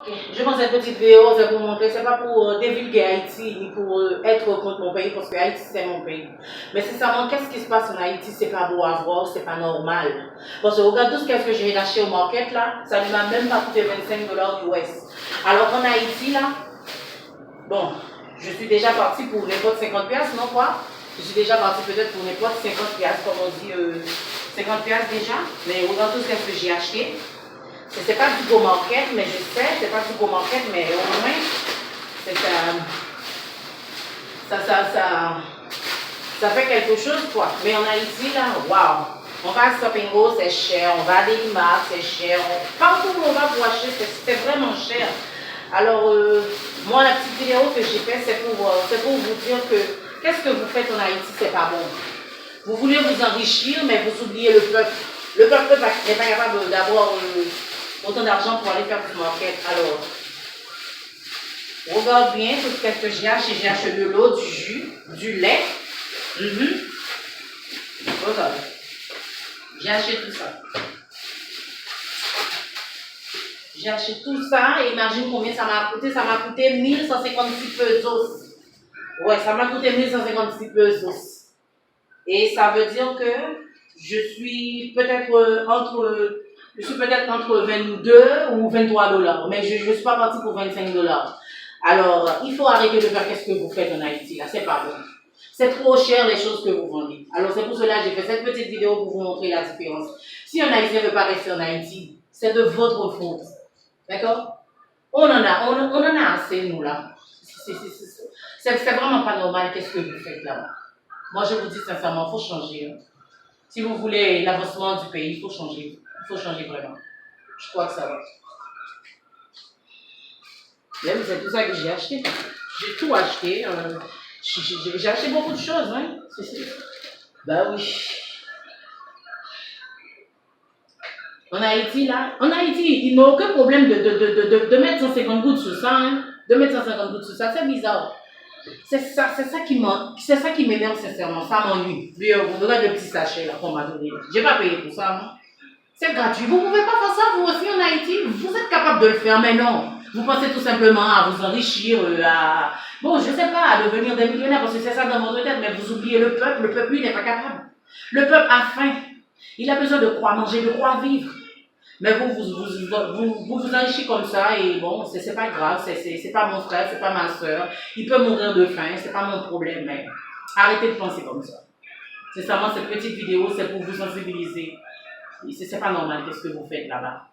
Je pense cette petite vidéo, c'est pour montrer, c'est pas pour divulguer Haïti, ni pour être contre mon pays, parce que Haïti c'est mon pays. Mais sincèrement, qu'est-ce qui se passe en Haïti, c'est pas beau à voir, c'est pas normal. Parce que regarde tout ce que j'ai acheté au market là, ça ne m'a même pas coûté 25 $ US. Alors qu'en Haïti là, bon, je suis déjà parti pour n'importe 50 piastres, non quoi? Je suis déjà parti peut-être pour n'importe 50 piastres, comme on dit, 50 piastres déjà. Mais regarde tout ce que j'ai acheté. C'est pas du beau market, mais je sais, c'est pas du beau market, mais au moins, ça fait quelque chose, quoi. Mais en Haïti, là, waouh! On va à Stop&Go, c'est cher. On va à Delimark, c'est cher. Partout où on va pour acheter, c'est vraiment cher. Alors, moi, la petite vidéo que j'ai faite, c'est pour vous dire que qu'est-ce que vous faites en Haïti, c'est pas bon. Vous voulez vous enrichir, mais vous oubliez le peuple. Le peuple n'est pas capable d'avoir autant d'argent pour aller faire du market. Alors, regarde bien tout ce que j'ai acheté. J'ai acheté de l'eau, du jus, du lait. Regarde. J'ai acheté tout ça. J'ai acheté tout ça et imagine combien ça m'a coûté. Ça m'a coûté 1156 pesos. Ouais, ça m'a coûté 1156 pesos. Et ça veut dire que je suis peut-être entre 22 ou 23 $. Mais je ne suis pas partie pour 25 $. Alors, il faut arrêter de faire qu'est-ce que vous faites en Haïti. Là, c'est pas bon. C'est trop cher les choses que vous vendez. Alors, c'est pour cela que j'ai fait cette petite vidéo pour vous montrer la différence. Si un Haïtien ne veut pas rester en Haïti, c'est de votre faute. D'accord? On en a assez, nous, là. C'est vraiment pas normal qu'est-ce que vous faites là-bas. Moi, je vous dis sincèrement, il faut changer. Si vous voulez l'avancement du pays, il faut changer. Il faut changer vraiment. Je crois que ça va. C'est tout ça que j'ai acheté. J'ai tout acheté. J'ai acheté beaucoup de choses. Hein. Ben oui. En Haïti, là, il n'y a aucun problème de mettre 150 gouttes sur ça. Hein. De mettre 150 gouttes sur ça, c'est bizarre. C'est ça qui m'énerve sincèrement. Ça m'ennuie. Vous regardez le petit sachet là qu'on m'a donné. Je n'ai pas payé pour ça, non? C'est gratuit. Vous ne pouvez pas faire ça, vous aussi en Haïti. Vous êtes capable de le faire, mais non. Vous pensez tout simplement à vous enrichir, bon, je ne sais pas, à devenir des millionnaires, parce que c'est ça dans votre tête, mais vous oubliez le peuple. Le peuple, lui, n'est pas capable. Le peuple a faim. Il a besoin de quoi manger, de quoi vivre. Mais vous enrichissez comme ça et bon, c'est pas grave, c'est pas mon frère, c'est pas ma soeur. Il peut mourir de faim, c'est pas mon problème, mais arrêtez de penser comme ça. Sincèrement, cette petite vidéo, c'est pour vous sensibiliser. C'est pas normal, qu'est-ce que vous faites là-bas.